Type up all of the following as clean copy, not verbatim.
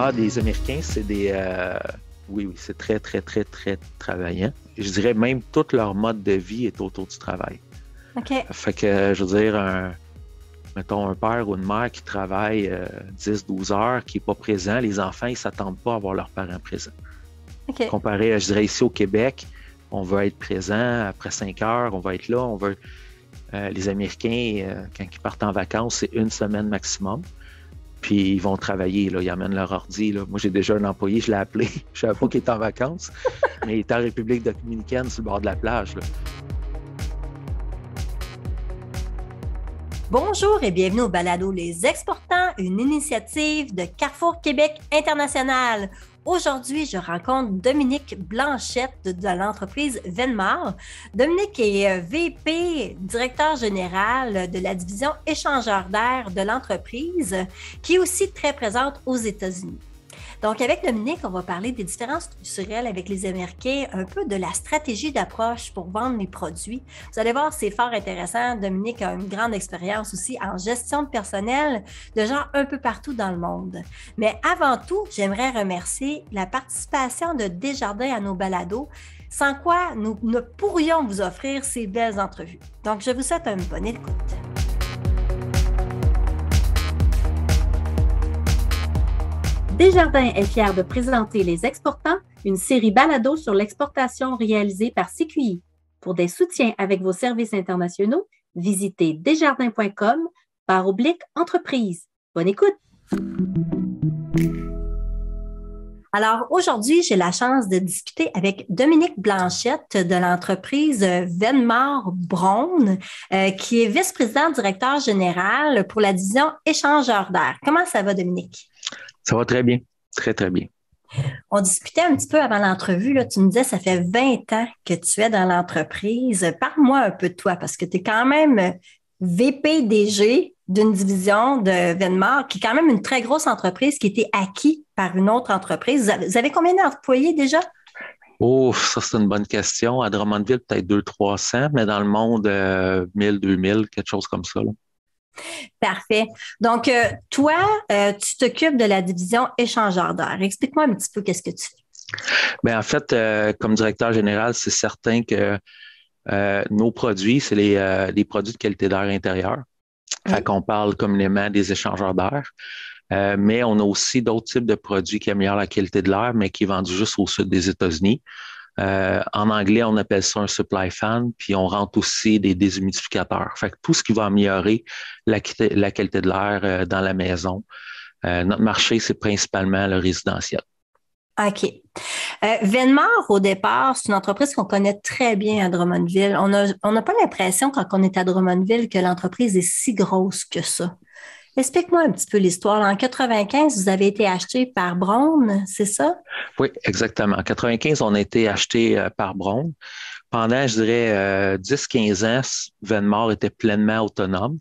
Ah, des Américains, c'est des... oui, oui, c'est très, très, très, très travaillant. Je dirais même tout leur mode de vie est autour du travail. OK. Fait que, je veux dire, mettons, un père ou une mère qui travaille 10-12 heures, qui n'est pas présent, les enfants, ils ne s'attendent pas à voir leurs parents présents. OK. Comparé, je dirais, ici au Québec, on va être présent après 5 heures, on va être là, on va... les Américains, quand ils partent en vacances, c'est 1 semaine maximum. Puis ils vont travailler, là, ils amènent leur ordi. Là. Moi, j'ai déjà un employé, je l'ai appelé. Je ne savais pas qu'il était en vacances, mais il est en République dominicaine sur le bord de la plage. Là. Bonjour et bienvenue au balado Les Exportants, une initiative de Carrefour Québec International. Aujourd'hui, je rencontre Dominique Blanchette de l'entreprise Venmar. Dominique est VP, directeur général de la division échangeur d'air de l'entreprise, qui est aussi très présente aux États-Unis. Donc, avec Dominique, on va parler des différences culturelles avec les Américains, un peu de la stratégie d'approche pour vendre les produits. Vous allez voir, c'est fort intéressant. Dominique a une grande expérience aussi en gestion de personnel de gens un peu partout dans le monde. Mais avant tout, j'aimerais remercier la participation de Desjardins à nos balados, sans quoi nous ne pourrions vous offrir ces belles entrevues. Donc, je vous souhaite une bonne écoute. Desjardins est fier de présenter Les Exportants, une série balado sur l'exportation réalisée par CQI. Pour des soutiens avec vos services internationaux, visitez desjardins.com/entreprise. Bonne écoute! Alors aujourd'hui, j'ai la chance de discuter avec Dominique Blanchette de l'entreprise Venmar Brown, qui est vice-président directeur général pour la division échangeur d'air. Comment ça va, Dominique? Ça va très bien, très, très bien. On discutait un petit peu avant l'entrevue, là, tu me disais, ça fait 20 ans que tu es dans l'entreprise. Parle-moi un peu de toi, parce que tu es quand même VP-DG d'une division de Venmar, qui est quand même une très grosse entreprise qui a été acquise par une autre entreprise. Vous avez combien d'employés déjà? Oh, ça, c'est une bonne question. À Drummondville, peut-être 200-300, mais dans le monde, 1000-2000, quelque chose comme ça. Là. Parfait. Donc, toi, tu t'occupes de la division échangeur d'air. Explique-moi un petit peu qu'est-ce que tu fais. Bien, en fait, comme directeur général, c'est certain que nos produits, c'est les produits de qualité d'air intérieur. Oui. Fait qu'on parle communément des échangeurs d'air. Mais on a aussi d'autres types de produits qui améliorent la qualité de l'air, mais qui est vendu juste au sud des États-Unis. En anglais, on appelle ça un supply fan, puis on rentre aussi des déshumidificateurs. Fait que tout ce qui va améliorer la qualité de l'air dans la maison. Notre marché, c'est principalement le résidentiel. OK. Venmar, au départ, c'est une entreprise qu'on connaît très bien à Drummondville. On n'a pas l'impression, quand on est à Drummondville, que l'entreprise est si grosse que ça. Explique-moi un petit peu l'histoire. En 95, vous avez été acheté par Brown, c'est ça? Oui, exactement. En 95, on a été acheté par Brown. Pendant, je dirais, 10-15 ans, Venmar était pleinement autonome.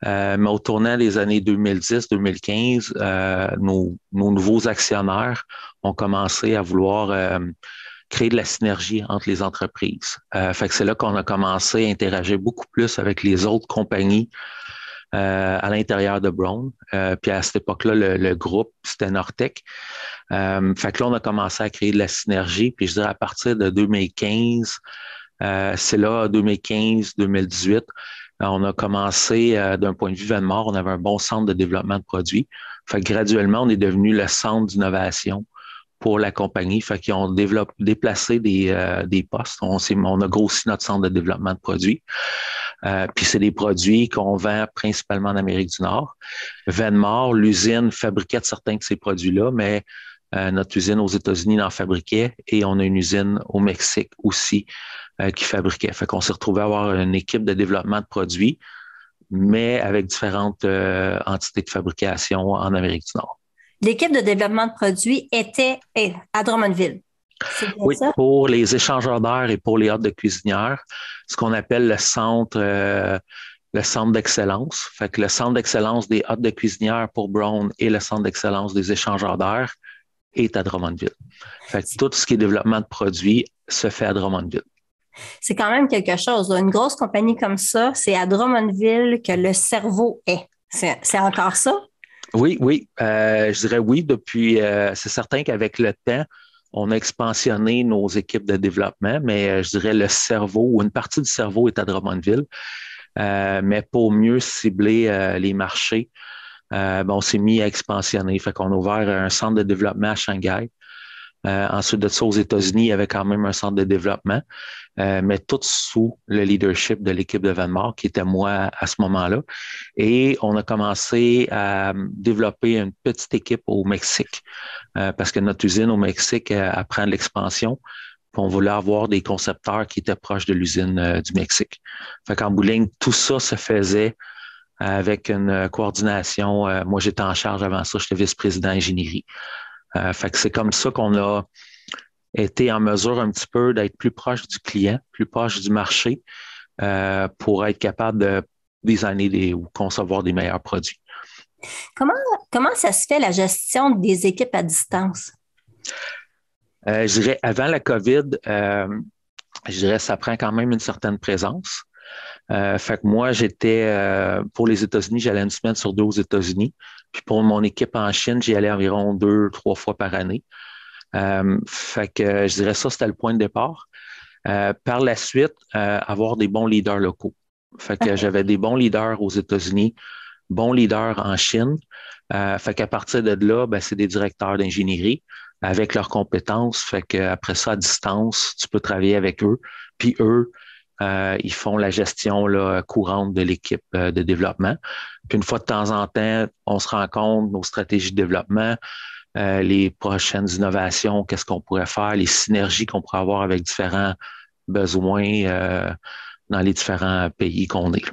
Mais au tournant des années 2010-2015, nos nouveaux actionnaires ont commencé à vouloir créer de la synergie entre les entreprises. Fait que c'est là qu'on a commencé à interagir beaucoup plus avec les autres compagnies à l'intérieur de Brown. Puis à cette époque-là, le groupe, c'était Nortec. Fait que là, on a commencé à créer de la synergie. Puis je dirais à partir de 2015, c'est là, 2015-2018, on a commencé, d'un point de vue Venmar, on avait un bon centre de développement de produits. Fait que graduellement, on est devenu le centre d'innovation pour la compagnie. Fait qu'ils ont déplacé des postes. On a grossi notre centre de développement de produits. Puis c'est des produits qu'on vend principalement en Amérique du Nord. Venmar, l'usine fabriquait certains de ces produits-là, mais notre usine aux États-Unis en fabriquait et on a une usine au Mexique aussi qui fabriquait. Fait qu'on s'est retrouvé à avoir une équipe de développement de produits, mais avec différentes entités de fabrication en Amérique du Nord. L'équipe de développement de produits était à Drummondville. C'est bien Oui, ça? pour les échangeurs d'air et pour les hôtes de cuisinière, ce qu'on appelle le centre d'excellence. Fait que le centre d'excellence des hôtes de cuisinière pour Brown et le centre d'excellence des échangeurs d'air est à Drummondville. Fait que tout ce qui est développement de produits se fait à Drummondville. C'est quand même quelque chose, là. Une grosse compagnie comme ça, c'est à Drummondville que le cerveau est. C'est encore ça? Oui, oui, je dirais oui. Depuis, c'est certain qu'avec le temps, on a expansionné nos équipes de développement, mais je dirais le cerveau ou une partie du cerveau est à Drummondville. Mais pour mieux cibler les marchés, on s'est mis à expansionner. Fait qu'on a ouvert un centre de développement à Shanghai. Ensuite de ça, aux États-Unis, il y avait quand même un centre de développement, mais tout sous le leadership de l'équipe de Venmore, qui était moi à ce moment-là. Et on a commencé à développer une petite équipe au Mexique, parce que notre usine au Mexique apprend de l'expansion. Puis on voulait avoir des concepteurs qui étaient proches de l'usine du Mexique. Fait qu'en bout de ligne, tout ça se faisait avec une coordination. Moi, j'étais en charge avant ça, j'étais vice-président ingénierie. Fait que c'est comme ça qu'on a été en mesure un petit peu d'être plus proche du client, plus proche du marché, pour être capable de designer ou concevoir des meilleurs produits. Comment, comment ça se fait la gestion des équipes à distance? Je dirais, avant la COVID, je dirais ça prend quand même une certaine présence. Fait que moi, j'étais pour les États-Unis, j'allais une semaine sur deux aux États-Unis. Puis pour mon équipe en Chine, j'y allais environ 2, 3 fois par année. Fait que je dirais ça, c'était le point de départ. Par la suite, avoir des bons leaders locaux. Fait que OK. j'avais des bons leaders aux États-Unis, bons leaders en Chine. Fait qu'à partir de là, ben, c'est des directeurs d'ingénierie avec leurs compétences. Fait qu'après ça, à distance, tu peux travailler avec eux. Puis eux, ils font la gestion là, courante de l'équipe de développement. Puis une fois de temps en temps, on se rend compte nos stratégies de développement, les prochaines innovations, qu'est-ce qu'on pourrait faire, les synergies qu'on pourrait avoir avec différents besoins dans les différents pays qu'on est.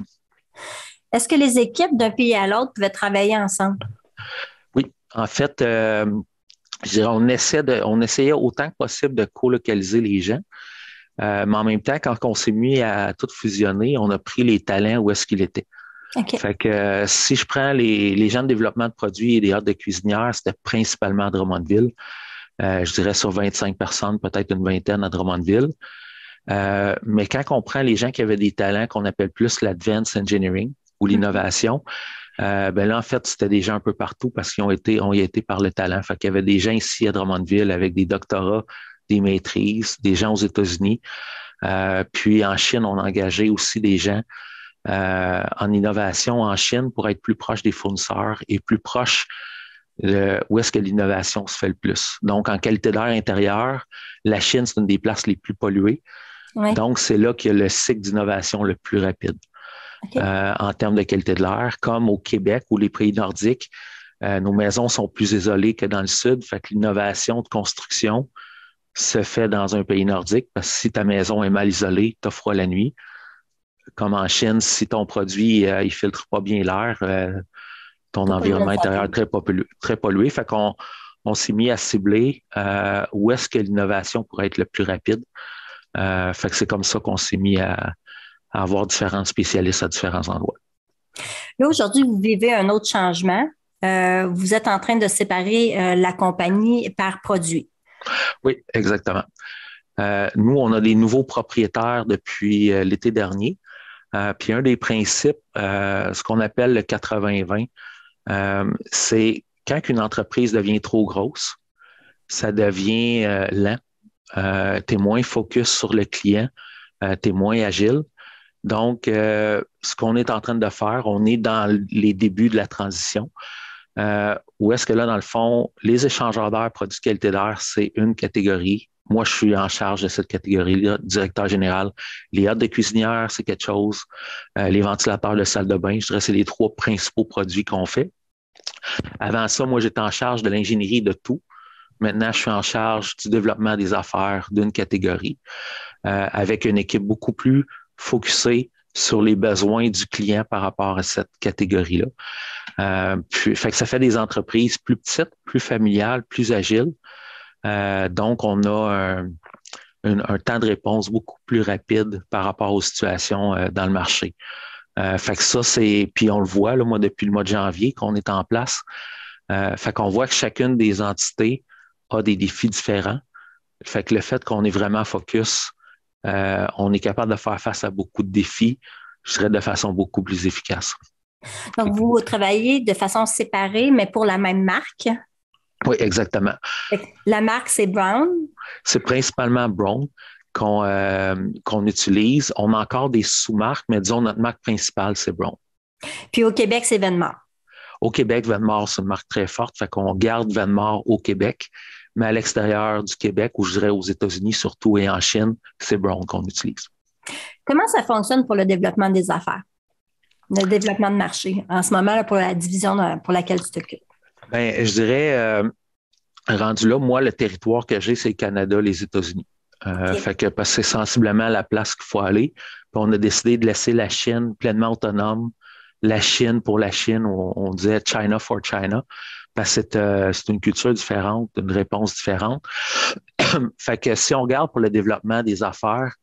Est-ce que les équipes d'un pays à l'autre pouvaient travailler ensemble? Oui, en fait, je dirais, on essayait autant que possible de colocaliser les gens. Mais en même temps, quand on s'est mis à tout fusionner, on a pris les talents où est-ce qu'ils étaient. OK. Fait que si je prends les gens de développement de produits et des ordres de cuisinières, c'était principalement à Drummondville. Je dirais sur 25 personnes, peut-être une vingtaine à Drummondville. Mais quand on prend les gens qui avaient des talents qu'on appelle plus l'advanced engineering ou l'innovation, ben là, en fait, c'était des gens un peu partout parce qu'ils ont y été par le talent. Fait qu'il y avait des gens ici à Drummondville avec des doctorats, des maîtrises, des gens aux États-Unis. Puis en Chine, on a engagé aussi des gens en innovation en Chine pour être plus proche des fournisseurs et plus proche où est-ce que l'innovation se fait le plus. Donc, en qualité d'air intérieur, la Chine, c'est une des places les plus polluées. Oui. Donc, c'est là qu'il y a le cycle d'innovation le plus rapide OK. en termes de qualité de l'air, comme au Québec ou les pays nordiques. Nos maisons sont plus isolées que dans le sud, fait que l'innovation de construction se fait dans un pays nordique parce que si ta maison est mal isolée, tu as froid la nuit. Comme en Chine, si ton produit il filtre pas bien l'air, ton T'as pas une environnement bonne intérieur santé. est très pollué. Fait qu'on on s'est mis à cibler où est-ce que l'innovation pourrait être le plus rapide. Fait que c'est comme ça qu'on s'est mis à avoir différents spécialistes à différents endroits. Là, aujourd'hui, vous vivez un autre changement. Vous êtes en train de séparer la compagnie par produit. Oui, exactement. Nous, on a des nouveaux propriétaires depuis l'été dernier. Puis un des principes, ce qu'on appelle le 80-20, c'est quand une entreprise devient trop grosse, ça devient lent. Tu es moins focus sur le client, tu es moins agile. Donc, ce qu'on est en train de faire, on est dans les débuts de la transition. Où est-ce que là, dans le fond, les échangeurs d'air, produits de qualité d'air, c'est une catégorie. Moi, je suis en charge de cette catégorie-là, directeur général. Les hôtes de cuisinière, c'est quelque chose. Les ventilateurs de salle de bain, je dirais, c'est les trois principaux produits qu'on fait. Avant ça, moi, j'étais en charge de l'ingénierie de tout. Maintenant, je suis en charge du développement des affaires d'une catégorie avec une équipe beaucoup plus focusée sur les besoins du client par rapport à cette catégorie-là. Fait que ça fait des entreprises plus petites, plus familiales, plus agiles. Donc, on a un temps de réponse beaucoup plus rapide par rapport aux situations dans le marché. Fait que ça, puis on le voit, là, moi, depuis le mois de janvier qu'on est en place. Fait qu'on voit que chacune des entités a des défis différents. Fait que le fait qu'on est vraiment focus, on est capable de faire face à beaucoup de défis, je dirais de façon beaucoup plus efficace. Donc, vous travaillez de façon séparée, mais pour la même marque. Oui, exactement. La marque, c'est Brown. C'est principalement Brown qu'on utilise. On a encore des sous-marques, mais disons, notre marque principale, c'est Brown. Puis au Québec, c'est Venmar. Au Québec, Venmar, c'est une marque très forte, fait qu'on garde Venmar au Québec, mais à l'extérieur du Québec, ou je dirais aux États-Unis surtout et en Chine, c'est Brown qu'on utilise. Comment ça fonctionne pour le développement des affaires, le développement de marché en ce moment là, pour la division pour laquelle tu t'occupes? Ben, je dirais, rendu là, moi, le territoire que j'ai, c'est le Canada, les États-Unis. Okay. Fait que parce que c'est sensiblement la place qu'il faut aller. Puis on a décidé de laisser la Chine pleinement autonome. La Chine pour la Chine, on disait China for China, parce que c'est une culture différente, une réponse différente. Fait que si on regarde pour le développement des affaires,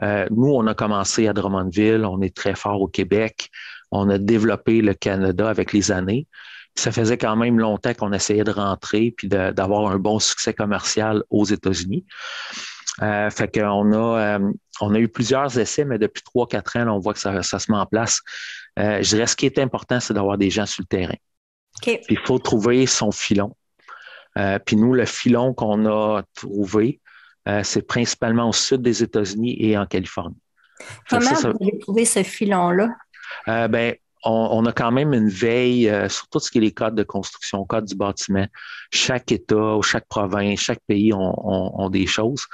nous, on a commencé à Drummondville, on est très fort au Québec, on a développé le Canada avec les années. Ça faisait quand même longtemps qu'on essayait de rentrer puis d'avoir un bon succès commercial aux États-Unis. Fait on a eu plusieurs essais, mais depuis 3-4 ans, là, on voit que ça se met en place. Je dirais, ce qui est important, c'est d'avoir des gens sur le terrain. Okay. Puis il faut trouver son filon. Puis nous, le filon qu'on a trouvé, c'est principalement au sud des États-Unis et en Californie. Comment vous avez trouvé ce filon-là? On a quand même une veille sur tout ce qui est les codes de construction, codes du bâtiment. Chaque État ou chaque province, chaque pays ont des choses.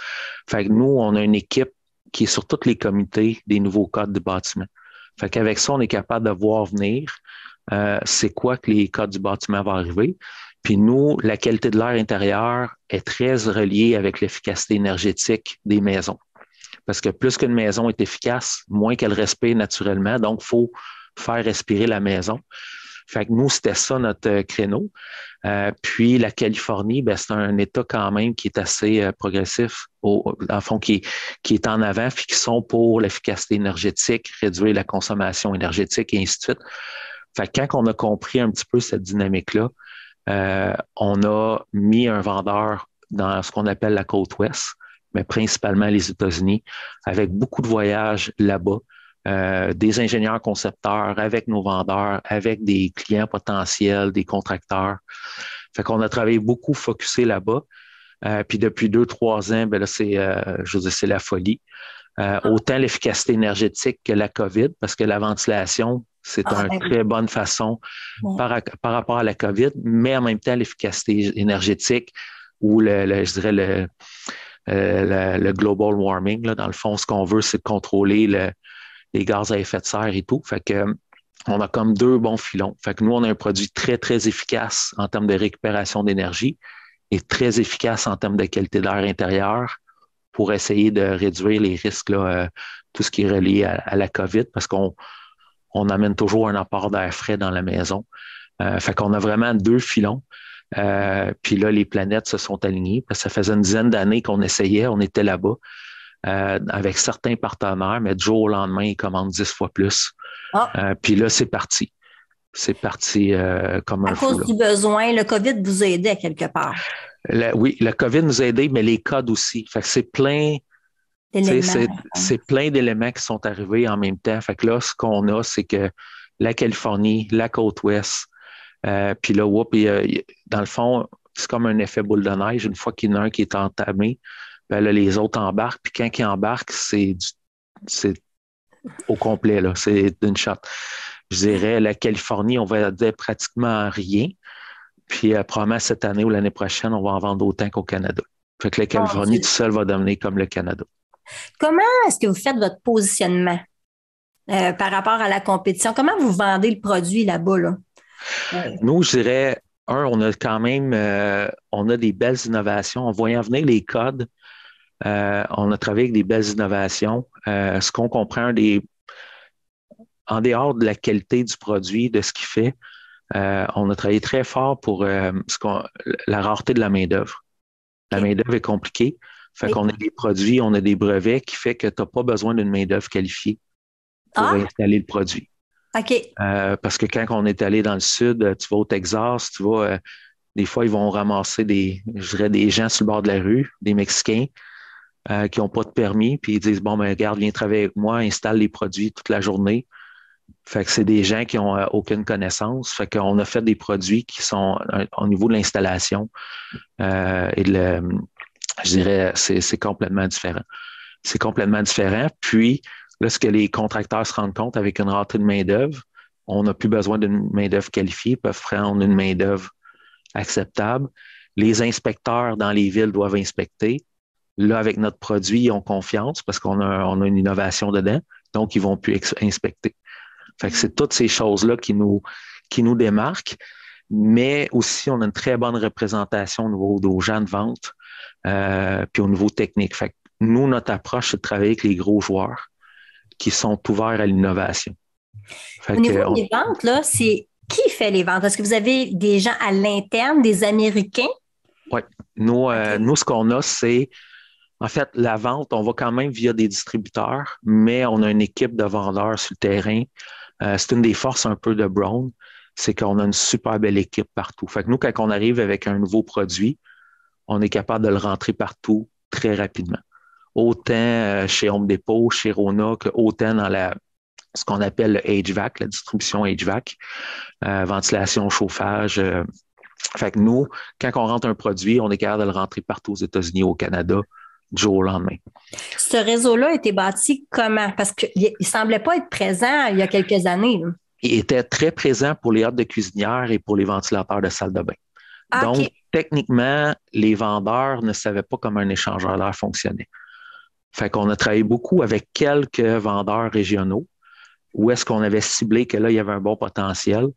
Fait que nous, on a une équipe qui est sur tous les comités des nouveaux codes de bâtiment. Fait qu'avec ça, on est capable de voir venir c'est quoi que les codes du bâtiment vont arriver. Puis nous, la qualité de l'air intérieur est très reliée avec l'efficacité énergétique des maisons. Parce que plus qu'une maison est efficace, moins qu'elle respire naturellement. Donc, il faut faire respirer la maison. Fait que nous, c'était ça notre créneau. Puis la Californie, c'est un État quand même qui est assez progressif, en fond, qui est en avant, puis qui sont pour l'efficacité énergétique, réduire la consommation énergétique et ainsi de suite. Fait que quand on a compris un petit peu cette dynamique-là, on a mis un vendeur dans ce qu'on appelle la côte ouest, mais principalement les États-Unis, avec beaucoup de voyages là-bas. Des ingénieurs concepteurs avec nos vendeurs, avec des clients potentiels, des contracteurs. Fait qu'on a travaillé beaucoup focusé là-bas. Puis depuis 2-3 ans, là, je veux dire, c'est la folie. Autant l'efficacité énergétique que la COVID, parce que la ventilation, c'est une très bonne façon par rapport à la COVID, mais en même temps, l'efficacité énergétique ou je dirais le global warming, là, dans le fond, ce qu'on veut, c'est de contrôler les gaz à effet de serre et tout. Fait que on a comme 2 bons filons. Fait que nous, on a un produit très, très efficace en termes de récupération d'énergie et très efficace en termes de qualité d'air intérieur pour essayer de réduire les risques, là, tout ce qui est relié à la COVID, parce qu'on amène toujours un apport d'air frais dans la maison. Fait qu'on a vraiment 2 filons. Puis là, les planètes se sont alignées, parce que ça faisait une dizaine d'années qu'on essayait, on était là-bas. Avec certains partenaires, mais du jour au lendemain, ils commandent 10 fois plus. Puis là, c'est parti. C'est parti comme un fou. À cause du besoin, le COVID vous a aidé à quelque part. Oui, le COVID nous a aidé, mais les codes aussi. Fait que c'est plein d'éléments qui sont arrivés en même temps. Fait que là, ce qu'on a, c'est que la Californie, la côte ouest, puis là, dans le fond, c'est comme un effet boule de neige. Une fois qu'il y en a un qui est entamé, là, les autres embarquent. Puis quand ils embarquent, c'est au complet, là. C'est d'une shot. Je dirais, la Californie, on va dire pratiquement rien. Puis probablement cette année ou l'année prochaine, on va en vendre autant qu'au Canada. Fait que la Californie, tout seul, va devenir comme le Canada. Comment est-ce que vous faites votre positionnement par rapport à la compétition? Comment vous vendez le produit là-bas, là? Nous, je dirais, on a quand même on a des belles innovations. En voyant venir les codes, on a travaillé avec des belles innovations. Ce qu'on comprend, en dehors de la qualité du produit, de ce qu'il fait, on a travaillé très fort pour la rareté de la main-d'œuvre. La main-d'œuvre est compliquée. Fait qu'on a des produits, on a des brevets qui fait que tu n'as pas besoin d'une main-d'œuvre qualifiée pour installer le produit. OK. Parce que quand on est allé dans le sud, tu vas au Texas, des fois, ils vont ramasser des gens sur le bord de la rue, des Mexicains, qui n'ont pas de permis, puis ils disent, bon, regarde, viens travailler avec moi, installe les produits toute la journée. Fait que c'est des gens qui ont aucune connaissance. Fait qu'on a fait des produits qui sont au niveau de l'installation et je dirais, c'est complètement différent. C'est complètement différent. Puis, là, ce que les contracteurs se rendent compte avec une rareté de main-d'œuvre, on n'a plus besoin d'une main-d'œuvre qualifiée, ils peuvent prendre une main-d'œuvre acceptable. Les inspecteurs dans les villes doivent inspecter. Là, avec notre produit, ils ont confiance parce on a une innovation dedans, donc ils vont plus inspecter. Fait que c'est toutes ces choses-là qui nous démarquent, mais aussi on a une très bonne représentation au niveau des gens de vente, puis au niveau technique. Fait que nous, notre approche, c'est de travailler avec les gros joueurs qui sont ouverts à l'innovation. Au niveau des ventes, là, c'est qui fait les ventes? Est-ce que vous avez des gens à l'interne, des Américains? Oui. Nous, ce qu'on a, c'est en fait la vente, on va quand même via des distributeurs, mais on a une équipe de vendeurs sur le terrain. C'est une des forces un peu de Brown, c'est qu'on a une super belle équipe partout. Fait que nous, quand on arrive avec un nouveau produit, on est capable de le rentrer partout très rapidement. Autant chez Home Depot, chez Rona, que autant dans ce qu'on appelle le HVAC, la distribution HVAC, ventilation, chauffage. Fait que nous, quand on rentre un produit, on est capable de le rentrer partout aux États-Unis, au Canada, du jour au lendemain. Ce réseau-là a été bâti comment? Parce qu'il ne semblait pas être présent il y a quelques années. Là. Il était très présent pour les hôtes de cuisinière et pour les ventilateurs de salle de bain. Donc, techniquement, les vendeurs ne savaient pas comment un échangeur d'air fonctionnait. Fait qu'on a travaillé beaucoup avec quelques vendeurs régionaux où est-ce qu'on avait ciblé que là, il y avait un bon potentiel.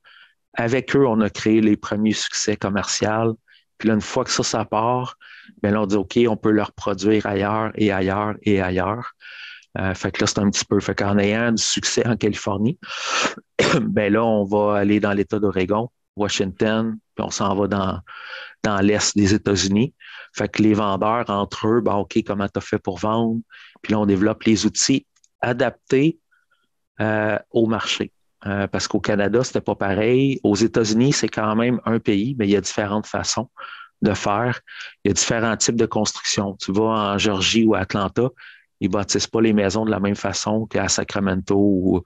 Avec eux, on a créé les premiers succès commerciaux. Puis là, une fois que ça part, bien là, on dit OK, on peut leur produire ailleurs et ailleurs et ailleurs. Fait que là, c'est un petit peu. Fait qu'en ayant du succès en Californie, ben là, on va aller dans l'État d'Oregon, Washington, puis on s'en va dans l'Est des États-Unis. Fait que les vendeurs, entre eux, ben OK, comment tu as fait pour vendre? Puis là, on développe les outils adaptés au marché. Parce qu'au Canada, c'était pas pareil. Aux États-Unis, c'est quand même un pays, mais il y a différentes façons de faire. Il y a différents types de construction. Tu vas en Géorgie ou à Atlanta, ils bâtissent pas les maisons de la même façon qu'à Sacramento ou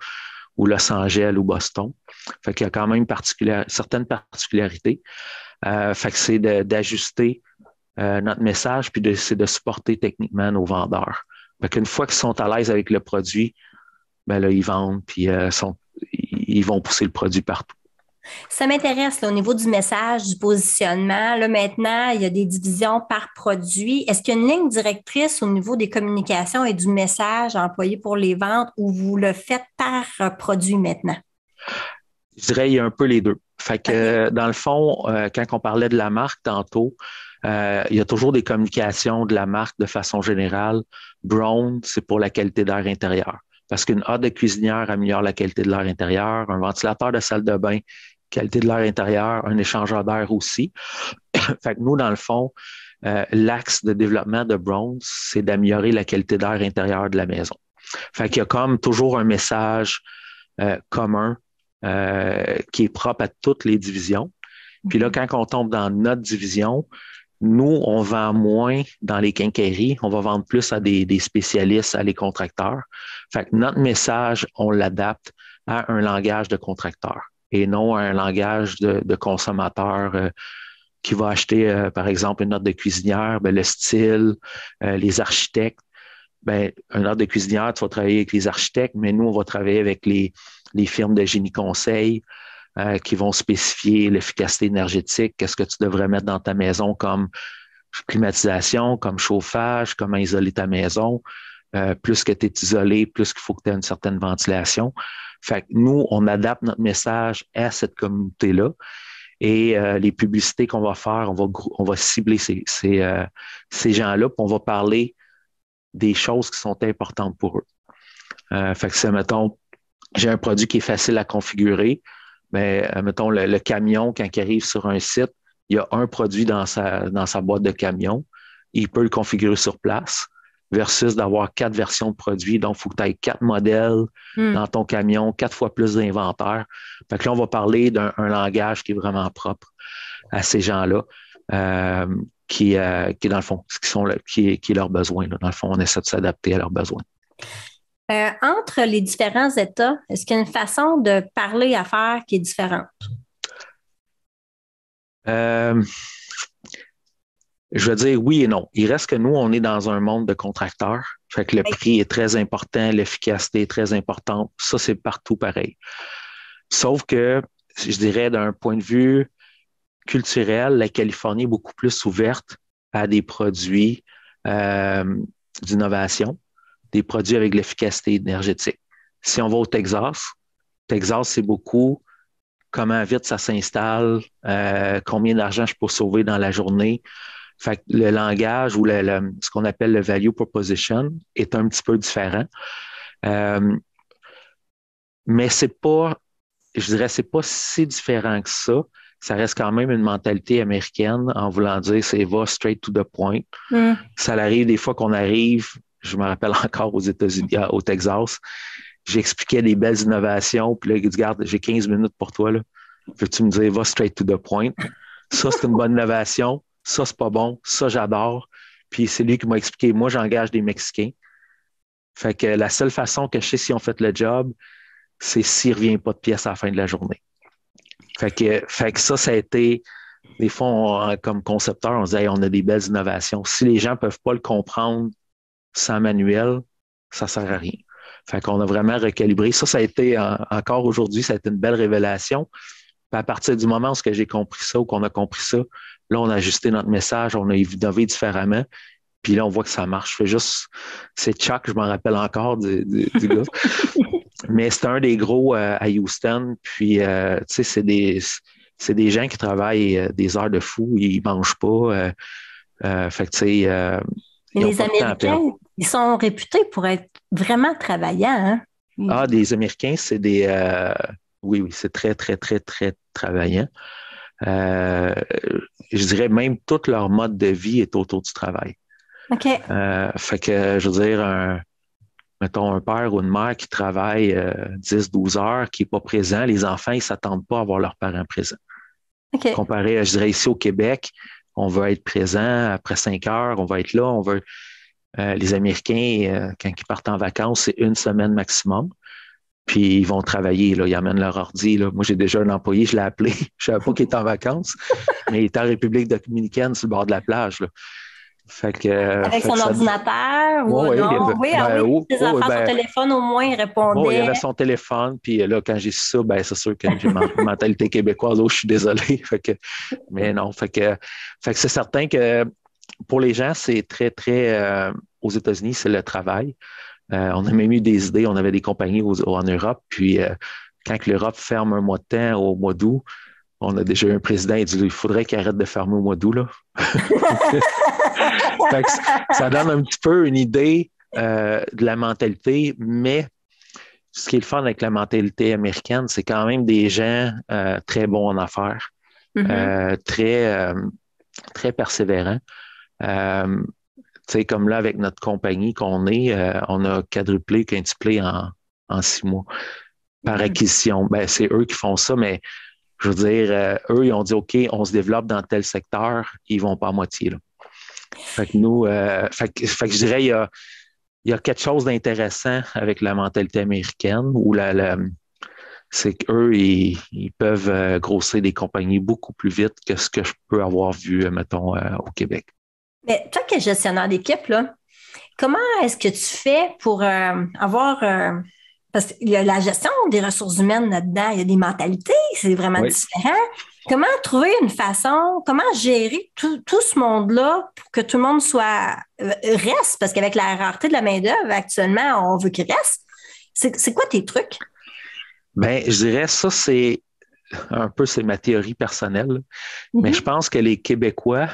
Los Angeles ou Boston. Fait qu'il y a quand même certaines particularités. Fait que c'est d'ajuster notre message, puis c'est de supporter techniquement nos vendeurs. Fait qu'une fois qu'ils sont à l'aise avec le produit, ben là, ils vendent, puis ils vont pousser le produit partout. Ça m'intéresse là, au niveau du message, du positionnement. Là, maintenant, il y a des divisions par produit. Est-ce qu'il y a une ligne directrice au niveau des communications et du message employé pour les ventes ou vous le faites par produit maintenant? Je dirais il y a un peu les deux. Fait que dans le fond, quand on parlait de la marque tantôt, il y a toujours des communications de la marque de façon générale. Brown, c'est pour la qualité d'air intérieur. Parce qu'une hotte de cuisinière améliore la qualité de l'air intérieur, un ventilateur de salle de bain, qualité de l'air intérieur, un échangeur d'air aussi. Fait que nous, dans le fond, l'axe de développement de Brown, c'est d'améliorer la qualité d'air intérieur de la maison. Fait qu'il y a comme toujours un message commun qui est propre à toutes les divisions. Puis là, quand on tombe dans notre division, nous, on vend moins dans les quincailleries, on va vendre plus à des spécialistes, à les contracteurs. Fait que notre message, on l'adapte à un langage de contracteur et non à un langage de consommateur qui va acheter, par exemple, une note de cuisinière, ben, le style, les architectes. Ben, un ordre de cuisinière, tu vas travailler avec les architectes, mais nous, on va travailler avec les firmes de génie conseil qui vont spécifier l'efficacité énergétique, qu'est-ce que tu devrais mettre dans ta maison comme climatisation, comme chauffage, comment isoler ta maison. Plus que tu es isolé, plus qu'il faut que tu aies une certaine ventilation. Fait que nous, on adapte notre message à cette communauté-là. Et les publicités qu'on va faire, on va cibler ces gens-là, puis on va parler des choses qui sont importantes pour eux. Fait que c'est, mettons, j'ai un produit qui est facile à configurer, mais mettons, le camion, quand il arrive sur un site, il y a un produit dans sa boîte de camion, il peut le configurer sur place, versus d'avoir 4 versions de produits. Donc, il faut que tu aies 4 modèles dans ton camion, 4 fois plus d'inventaire. Fait que là, on va parler d'un langage qui est vraiment propre à ces gens-là. Qui dans le fond, qui est leurs besoins. Là. Dans le fond, on essaie de s'adapter à leurs besoins. Entre les différents États, est-ce qu'il y a une façon de parler à faire qui est différente? Euh, je veux dire oui et non. Il reste que nous, on est dans un monde de contracteurs. Fait que le Oui. prix est très important, l'efficacité est très importante. Ça, c'est partout pareil. Sauf que, je dirais, d'un point de vue culturel, la Californie est beaucoup plus ouverte à des produits euh, d'innovation, des produits avec l'efficacité énergétique. Si on va au Texas, c'est beaucoup comment vite ça s'installe, combien d'argent je peux sauver dans la journée. Fait que le langage ou ce qu'on appelle le value proposition est un petit peu différent. Euh, mais c'est pas, je dirais, c'est pas si différent que ça. Ça reste quand même une mentalité américaine en voulant dire c'est va straight to the point. Mm. Ça arrive des fois qu'on arrive, je me rappelle encore aux États-Unis, au Texas, j'expliquais des belles innovations, puis là, il dit, regarde, j'ai 15 minutes pour toi, là. Peux-tu me dire, va straight to the point? Ça, c'est une bonne innovation. Ça, c'est pas bon. Ça, j'adore. Puis c'est lui qui m'a expliqué, moi, j'engage des Mexicains. Fait que la seule façon que je sais si on fait le job, c'est s'il ne revient pas de pièce à la fin de la journée. Fait que ça a été, des fois, comme concepteur, on se dit, hey, on a des belles innovations. Si les gens ne peuvent pas le comprendre sans manuel, ça ne sert à rien. Fait qu'on a vraiment recalibré. Ça a été, encore aujourd'hui, ça a été une belle révélation. Puis à partir du moment où j'ai compris ça ou qu'on a compris ça, là, on a ajusté notre message, on a innové différemment. Puis là, on voit que ça marche. C'est Chuck, je m'en rappelle encore du gars. Mais c'est un des gros à Houston. Puis, tu sais, c'est des gens qui travaillent des heures de fou, ils mangent pas. Fait que, tu sais, Et ils n'ont les pas de temps à perdre. Américains, ils sont réputés pour être vraiment travaillants, hein? Ah, des Américains, c'est oui, oui, c'est très, très, très, très travaillant. Euh, je dirais même tout leur mode de vie est autour du travail. OK. Fait que, je veux dire, mettons, un père ou une mère qui travaille 10-12 heures, qui n'est pas présent, les enfants, ils ne s'attendent pas à voir leurs parents présents. OK. Comparé, je dirais, ici au Québec, on veut être présent après 5 heures, on va être là, les Américains, quand ils partent en vacances, c'est 1 semaine maximum. Puis ils vont travailler, là, ils amènent leur ordi. Là. Moi, j'ai déjà un employé, je l'ai appelé. Je ne savais pas qu'il était en vacances, mais il est en République dominicaine sur le bord de la plage. Là. Avec Fait son que ça. ordinateur ou Oui, non? Oui, ah oui, ses enfants sur ben, téléphone, au moins, ils bon, il répondaient. avait son téléphone, puis là, quand j'ai su ça, ben, c'est sûr que j'ai ma mentalité québécoise. Oh, je suis désolé. Mais non, fait que c'est certain que pour les gens, c'est très, très, aux États-Unis, c'est le travail. On a même eu des idées, on avait des compagnies en Europe, puis quand l'Europe ferme un mois de temps au mois d'août, on a déjà eu un président, il dit, il faudrait qu'il arrête de fermer au mois d'août, là. Fait que ça donne un petit peu une idée de la mentalité, mais ce qui est le fun avec la mentalité américaine, c'est quand même des gens très bons en affaires, très, très persévérants. Tu sais, comme là, avec notre compagnie qu'on est, on a quadruplé, quintuplé en 6 mois par acquisition. Ben, c'est eux qui font ça, mais je veux dire, eux, ils ont dit, OK, on se développe dans tel secteur, ils vont pas à moitié, là. Fait que nous, fait que je dirais, il y a quelque chose d'intéressant avec la mentalité américaine où c'est qu'eux, ils peuvent grossir des compagnies beaucoup plus vite que ce que je peux avoir vu, mettons, au Québec. Mais toi qui es gestionnaire d'équipe, là, comment est-ce que tu fais pour avoir... parce qu'il y a la gestion des ressources humaines là-dedans, il y a des mentalités, c'est vraiment Oui. différent. Comment trouver une façon, comment gérer tout ce monde-là pour que tout le monde reste? Parce qu'avec la rareté de la main-d'œuvre, actuellement, on veut qu'il reste. C'est quoi tes trucs? Ben, je dirais ça, c'est ma théorie personnelle. Mais je pense que les Québécois,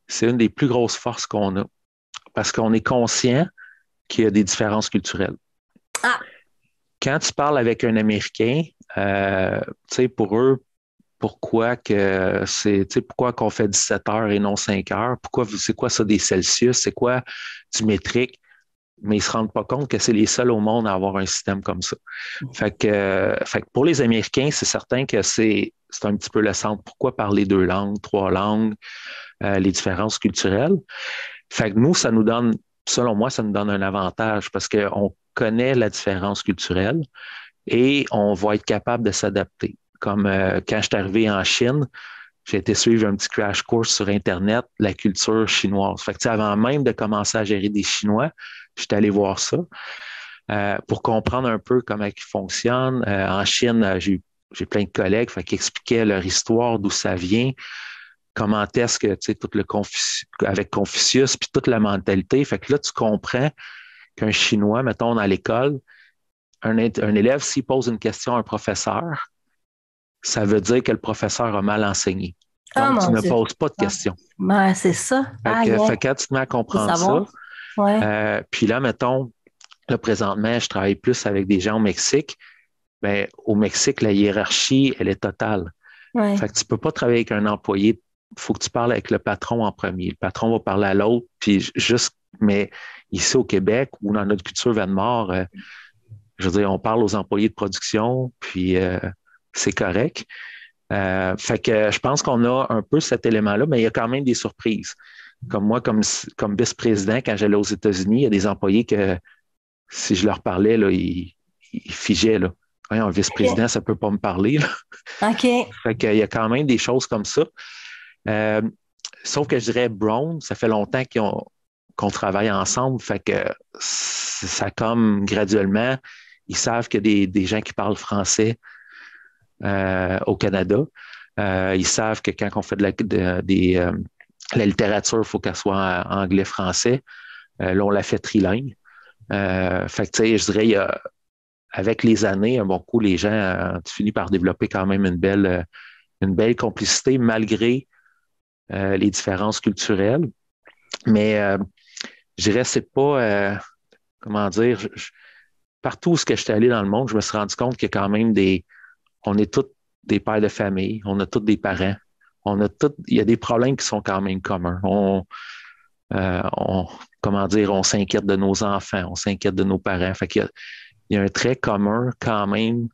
c'est une des plus grosses forces qu'on a parce qu'on est conscient qu'il y a des différences culturelles. Ah. Quand tu parles avec un Américain, tu sais, pour eux, pourquoi qu'on fait 17 heures et non 5 heures? C'est quoi ça des Celsius? C'est quoi du métrique? Mais ils ne se rendent pas compte que c'est les seuls au monde à avoir un système comme ça. Fait que pour les Américains, c'est certain que c'est un petit peu le centre. Pourquoi parler 2 langues, 3 langues, les différences culturelles? Fait que nous, selon moi, ça nous donne un avantage parce qu'on connaît la différence culturelle et on va être capable de s'adapter. Comme quand je suis arrivé en Chine, j'ai été suivre un petit crash course sur Internet, la culture chinoise. Fait que, avant même de commencer à gérer des Chinois, j'étais allé voir ça pour comprendre un peu comment ils fonctionnent. En Chine, j'ai plein de collègues qui expliquaient leur histoire, d'où ça vient, comment est-ce que, tu sais, tout le avec Confucius, puis toute la mentalité. Fait que là, tu comprends qu'un Chinois, mettons, dans l'école, un élève, s'il pose une question à un professeur, ça veut dire que le professeur a mal enseigné. Donc, tu ne poses pas de questions. Ben, c'est ça. Fait que quand tu te mets à comprendre ça, puis là, mettons, là, présentement, je travaille plus avec des gens au Mexique. Ben, au Mexique, la hiérarchie, elle est totale. Ouais. Fait que tu peux pas travailler avec un employé. Il faut que tu parles avec le patron en premier. Le patron va parler à l'autre, puis mais ici au Québec ou dans notre culture Venmore, je veux dire, on parle aux employés de production, puis c'est correct. Fait que je pense qu'on a un peu cet élément-là, mais il y a quand même des surprises. Comme moi, comme vice-président, quand j'allais aux États-Unis, il y a des employés que si je leur parlais, là, ils figeaient. Là. Ouais, un vice-président, ça peut pas me parler. Là. OK. Fait qu'il y a quand même des choses comme ça. Sauf que je dirais Brown, ça fait longtemps qu'on travaille ensemble. Fait que ça comme graduellement, ils savent qu'il y a des gens qui parlent français au Canada. Ils savent que quand on fait de la littérature, il faut qu'elle soit anglais-français. Là, on la fait trilingue. Fait que, tu sais, je dirais, avec les années, un bon coup, les gens ont fini par développer quand même une belle complicité malgré les différences culturelles. Mais je dirais, c'est pas, comment dire, partout où je suis allé dans le monde, je me suis rendu compte qu'il y a quand même on est tous des pères de famille, on a tous des parents, il y a des problèmes qui sont quand même communs. Comment dire, on s'inquiète de nos enfants, on s'inquiète de nos parents. Fait qu'il y a un trait commun quand même,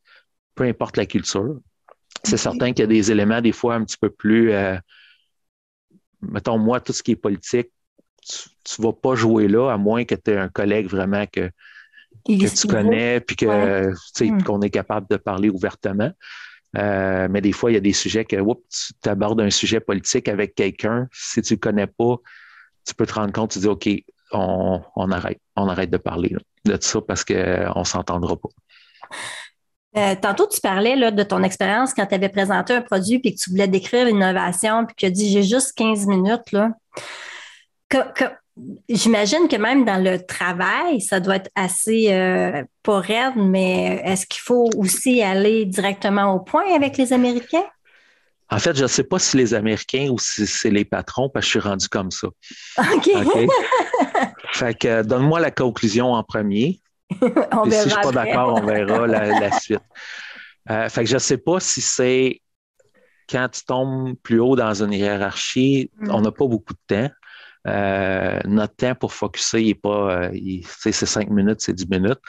peu importe la culture. C'est certain qu'il y a des éléments des fois un petit peu plus, mettons, moi, tout ce qui est politique, tu vas pas jouer là, à moins que tu aies un collègue vraiment que tu connais, puis qu'on est capable de parler ouvertement. Mais des fois, il y a des sujets que tu abordes un sujet politique avec quelqu'un, si tu ne connais pas, tu peux te rendre compte, tu dis OK, on arrête de parler là, de ça parce qu'on ne s'entendra pas. Tantôt, tu parlais là, de ton expérience quand tu avais présenté un produit puis que tu voulais décrire l'innovation puis que tu as dit j'ai juste 15 minutes. Là. J'imagine que même dans le travail, ça doit être assez pas raide, mais est-ce qu'il faut aussi aller directement au point avec les Américains? En fait, je ne sais pas si les Américains ou si c'est les patrons, parce que je suis rendu comme ça. OK. Fait que donne-moi la conclusion en premier. Et si je ne suis pas d'accord, on verra la suite. Fait que je ne sais pas si c'est quand tu tombes plus haut dans une hiérarchie, on n'a pas beaucoup de temps. Notre temps pour focusser, il est pas, c'est 5 minutes, c'est 10 minutes.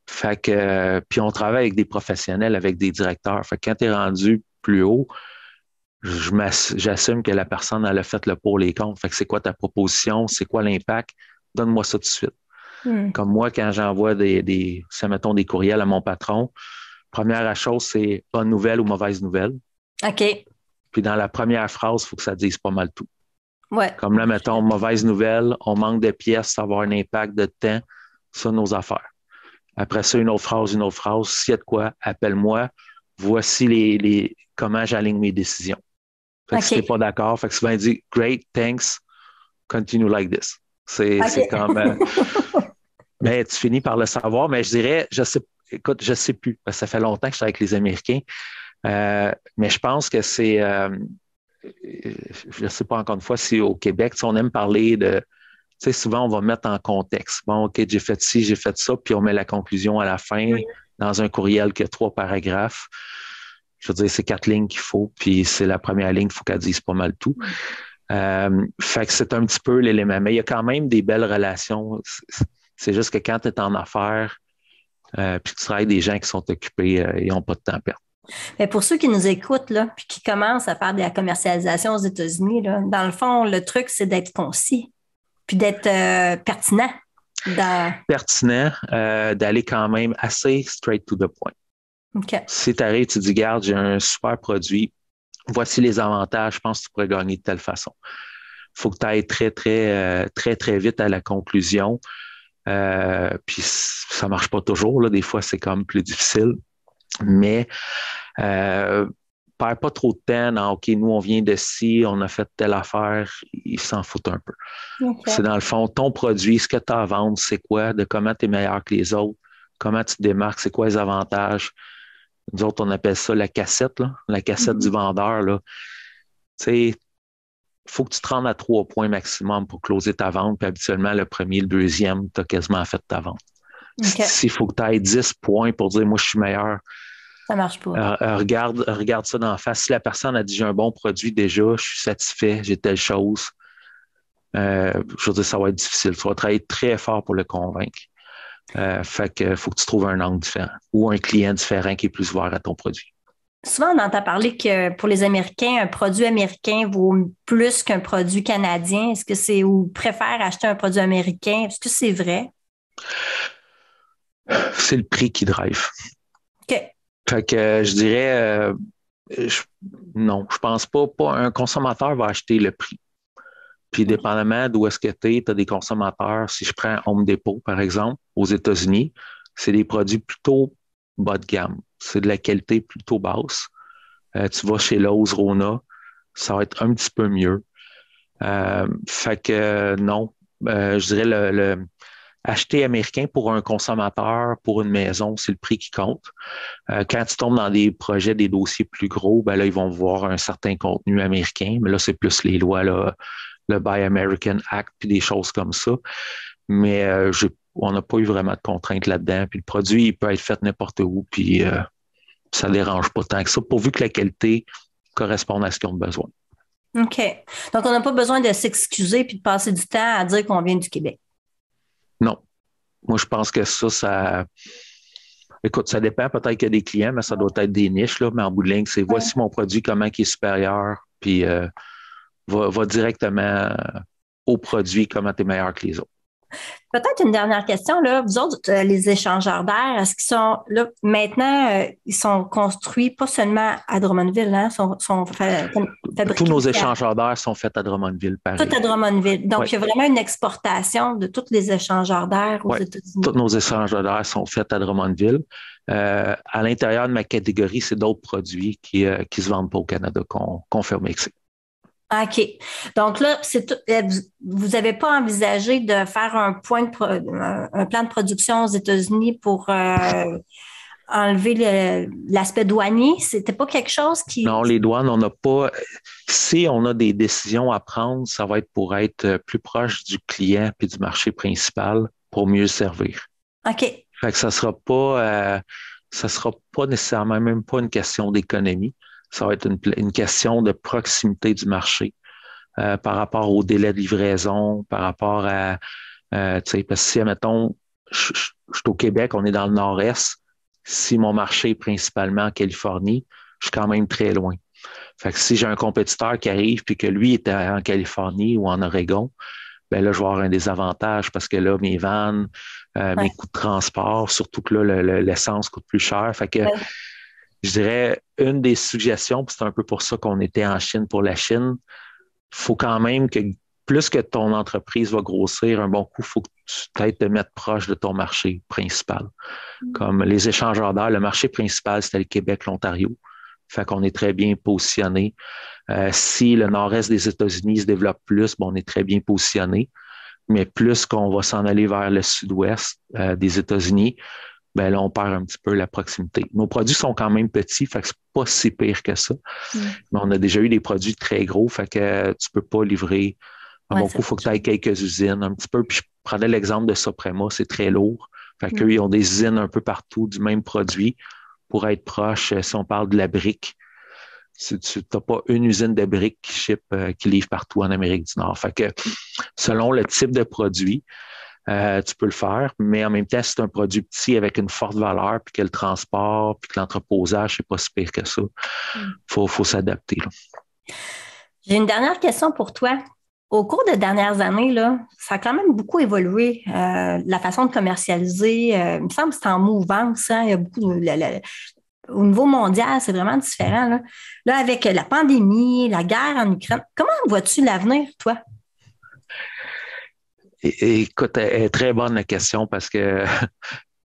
Fait que, puis on travaille avec des professionnels, avec des directeurs. Fait que quand tu es rendu plus haut, j'assume que la personne, elle a fait le pour les comptes. Fait que c'est quoi ta proposition? C'est quoi l'impact? Donne-moi ça tout de suite. Comme moi, quand j'envoie mettons des courriels à mon patron, première chose, c'est bonne nouvelle ou mauvaise nouvelle. OK. Puis dans la première phrase, il faut que ça dise pas mal tout. Ouais. Comme là, mettons, mauvaise nouvelle, on manque de pièces, ça va avoir un impact de temps sur nos affaires. Après ça, une autre phrase. S'il y a de quoi, appelle-moi. Voici comment j'aligne mes décisions. Fait que si t'es pas d'accord, fait que souvent, il dit « Great, thanks, continue like this ». C'est comme... mais tu finis par le savoir, mais je dirais, je sais plus, parce que ça fait longtemps que je suis avec les Américains, mais je pense que c'est... je ne sais pas encore une fois si au Québec, on aime parler de... Tu sais, souvent, on va mettre en contexte. Bon, OK, j'ai fait ci, j'ai fait ça, puis on met la conclusion à la fin dans un courriel qui a 3 paragraphes. Je veux dire, c'est 4 lignes qu'il faut, puis c'est la première ligne, il faut qu'elle dise pas mal tout. Fait que c'est un petit peu l'élément. Mais il y a quand même des belles relations. C'est juste que quand tu es en affaires, puis tu travailles avec des gens qui sont occupés, ils n'ont pas de temps à perdre. Mais pour ceux qui nous écoutent, là, puis qui commencent à faire de la commercialisation aux États-Unis, là, dans le fond, le truc, c'est d'être concis, puis d'être pertinent. pertinent d'aller quand même assez straight to the point. Okay. Si tu arrives, tu dis, garde, j'ai un super produit, voici les avantages, je pense que tu pourrais gagner de telle façon. Il faut que tu ailles très vite à la conclusion. Puis ça marche pas toujours, là. Des fois, c'est quand même plus difficile. Mais perds pas trop de temps dans OK, nous, on vient de ci, on a fait telle affaire, ils s'en foutent un peu. Okay. C'est dans le fond, ton produit, ce que tu as à vendre, c'est quoi, de comment tu es meilleur que les autres, comment tu te démarques, c'est quoi les avantages. Nous autres, on appelle ça la cassette, là, la cassette du vendeur. Là. Tu sais, il faut que tu te rendes à 3 points maximum pour closer ta vente. Puis habituellement, le premier, le deuxième, tu as quasiment fait ta vente. Okay. S'il faut que tu ailles 10 points pour dire, moi, je suis meilleur, ça marche pas. Regarde ça d'en face. Si la personne a dit, j'ai un bon produit déjà, je suis satisfait, j'ai telle chose, je veux dire, ça va être difficile. Tu vas travailler très fort pour le convaincre. Fait que faut que tu trouves un angle différent ou un client différent qui est plus ouvert à ton produit. Souvent, on entend parler que pour les Américains, un produit américain vaut plus qu'un produit canadien. Est-ce que c'est ou préfèrent acheter un produit américain? Est-ce que c'est vrai? C'est le prix qui drive. OK. Fait que je dirais non, je pense pas. Un consommateur va acheter le prix. Puis, dépendamment d'où est-ce que tu as des consommateurs. Si je prends Home Depot, par exemple, aux États-Unis, c'est des produits plutôt bas de gamme. C'est de la qualité plutôt basse. Tu vas chez Lowe's, Rona, ça va être un petit peu mieux. Fait que non, je dirais acheter américain pour un consommateur, pour une maison, c'est le prix qui compte. Quand tu tombes dans des projets, des dossiers plus gros, ben là, ils vont voir un certain contenu américain, mais là, c'est plus les lois, là, le Buy American Act, puis des choses comme ça. Mais on n'a pas eu vraiment de contraintes là-dedans. Puis le produit, il peut être fait n'importe où, puis ça ne dérange pas tant que ça, pourvu que la qualité corresponde à ce qu'ils ont besoin. OK. Donc, on n'a pas besoin de s'excuser puis de passer du temps à dire qu'on vient du Québec. Non. Moi, je pense que ça... Écoute, ça dépend peut-être qu'il y a des clients, mais ça doit être des niches, là. Mais en bout de ligne, c'est voici mon produit, comment il est supérieur, puis va directement au produit, comment tu es meilleur que les autres. Peut-être une dernière question, là. Vous autres, les échangeurs d'air, est-ce qu'ils sont là maintenant, ils sont construits pas seulement à Drummondville, hein? Sont fabriqués. Tous nos échangeurs d'air sont faits à Drummondville, pareil. Tout à Drummondville. Donc, il y a vraiment une exportation de tous les échangeurs d'air aux États-Unis. Tous nos échangeurs d'air sont faits à Drummondville. À l'intérieur de ma catégorie, c'est d'autres produits qui se vendent pas au Canada qu'on fait au Mexique. OK. Donc là, vous n'avez pas envisagé de faire un plan de production aux États-Unis pour enlever l'aspect douanier? C'était pas quelque chose qui... Non, les douanes, on n'a pas... Si on a des décisions à prendre, ça va être pour être plus proche du client puis du marché principal pour mieux servir. OK. Fait que ça sera pas nécessairement, même pas une question d'économie. Ça va être une question de proximité du marché. Par rapport au délai de livraison, par rapport à, tu sais, parce que si, admettons, je suis au Québec, on est dans le nord-est, si mon marché est principalement en Californie, je suis quand même très loin. Fait que si j'ai un compétiteur qui arrive puis que lui est en Californie ou en Oregon, ben là, je vais avoir un désavantage parce que là, mes vannes, mes coûts de transport, surtout que là, l'essence coûte plus cher. Fait que je dirais, une des suggestions, puis c'est un peu pour ça qu'on était en Chine pour la Chine, faut quand même que plus que ton entreprise va grossir, un bon coup, il faut que tu t'aides te mettre proche de ton marché principal. Comme les échangeurs d'air, le marché principal, c'était le Québec, l'Ontario. Fait qu'on est très bien positionné. Si le nord-est des États-Unis se développe plus, on est très bien positionné. Mais plus qu'on va s'en aller vers le sud-ouest des États-Unis, ben là, on perd un petit peu la proximité. Nos produits sont quand même petits, fait que c'est pas si pire que ça. Mais on a déjà eu des produits très gros, fait que tu peux pas livrer. À mon coup, il faut que tu ailles quelques usines un petit peu. Puis je prenais l'exemple de Soprema, c'est très lourd. Fait qu'eux, ils ont des usines un peu partout du même produit pour être proche. Si on parle de la brique, tu n'as pas une usine de briques qui livre partout en Amérique du Nord. Fait que selon le type de produit, tu peux le faire, mais en même temps, si c'est un produit petit avec une forte valeur, puis que le transport, puis que l'entreposage, c'est pas si pire que ça. Faut s'adapter. Là. J'ai une dernière question pour toi. Au cours des dernières années, là, ça a quand même beaucoup évolué, la façon de commercialiser. Il me semble que c'est en mouvance. Hein, il y a beaucoup au niveau mondial, c'est vraiment différent. Là, avec la pandémie, la guerre en Ukraine, comment vois-tu l'avenir, toi? Écoute, elle est très bonne la question parce que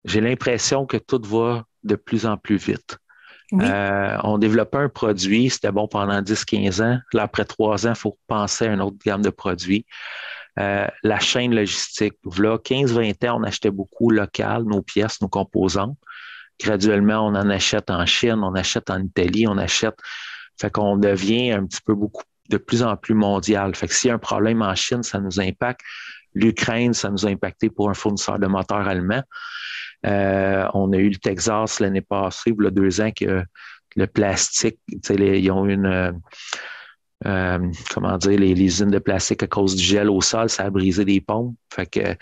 j'ai l'impression que tout va de plus en plus vite. Oui. On développait un produit, c'était bon pendant 10-15 ans. Là, après 3 ans, il faut penser à une autre gamme de produits. La chaîne logistique. Là, 15-20 ans, on achetait beaucoup local, nos pièces, nos composants. Graduellement, on en achète en Chine, on achète en Italie, on achète. Fait qu'on devient un petit peu de plus en plus mondial. Fait que s'il y a un problème en Chine, ça nous impacte. L'Ukraine, ça nous a impacté pour un fournisseur de moteurs allemand. On a eu le Texas l'année passée, il y a 2 ans, que le plastique, ils ont eu les usines de plastique à cause du gel au sol, ça a brisé des pompes. Fait que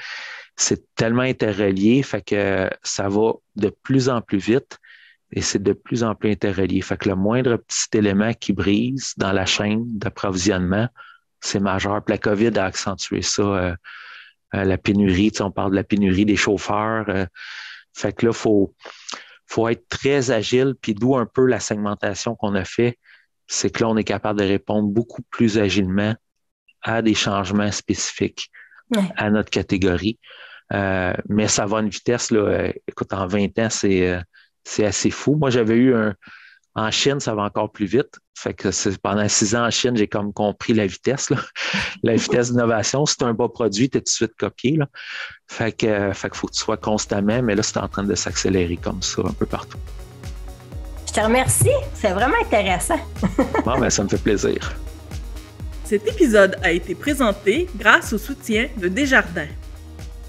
c'est tellement interrelié, fait que ça va de plus en plus vite et c'est de plus en plus interrelié. Fait que le moindre petit élément qui brise dans la chaîne d'approvisionnement, c'est majeur. Puis la COVID a accentué ça. La pénurie, on parle de la pénurie des chauffeurs. Fait que là, faut être très agile, puis d'où un peu la segmentation qu'on a fait, c'est que là, on est capable de répondre beaucoup plus agilement à des changements spécifiques à notre catégorie. Mais ça va à une vitesse, là, écoute, en 20 ans, c'est assez fou. Moi, j'avais eu en Chine, ça va encore plus vite. Fait que pendant 6 ans en Chine, j'ai comme compris la vitesse, là. La vitesse d'innovation. Si tu as un bas produit, tu es tout de suite copié, là. Fait que faut que tu sois constamment, mais là, c'est en train de s'accélérer comme ça un peu partout. Je te remercie. C'est vraiment intéressant. Bon, ben, ça me fait plaisir. Cet épisode a été présenté grâce au soutien de Desjardins.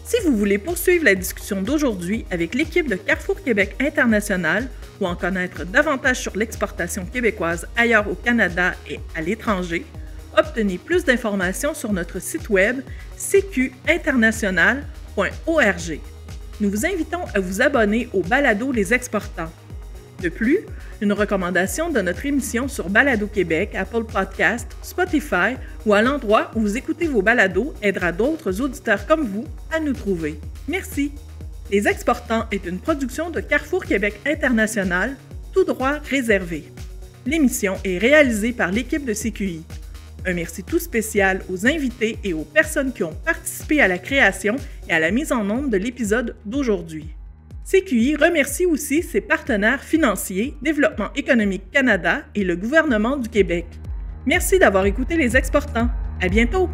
Si vous voulez poursuivre la discussion d'aujourd'hui avec l'équipe de Carrefour Québec International ou en connaître davantage sur l'exportation québécoise ailleurs au Canada et à l'étranger, obtenez plus d'informations sur notre site web cqinternational.org. Nous vous invitons à vous abonner au balado Les Exportants. De plus, une recommandation de notre émission sur Balado Québec, Apple Podcasts, Spotify ou à l'endroit où vous écoutez vos balados aidera d'autres auditeurs comme vous à nous trouver. Merci! Les Exportants est une production de Carrefour Québec International, tout droit réservé. L'émission est réalisée par l'équipe de CQI. Un merci tout spécial aux invités et aux personnes qui ont participé à la création et à la mise en onde de l'épisode d'aujourd'hui. CQI remercie aussi ses partenaires financiers, Développement économique Canada et le gouvernement du Québec. Merci d'avoir écouté Les Exportants. À bientôt!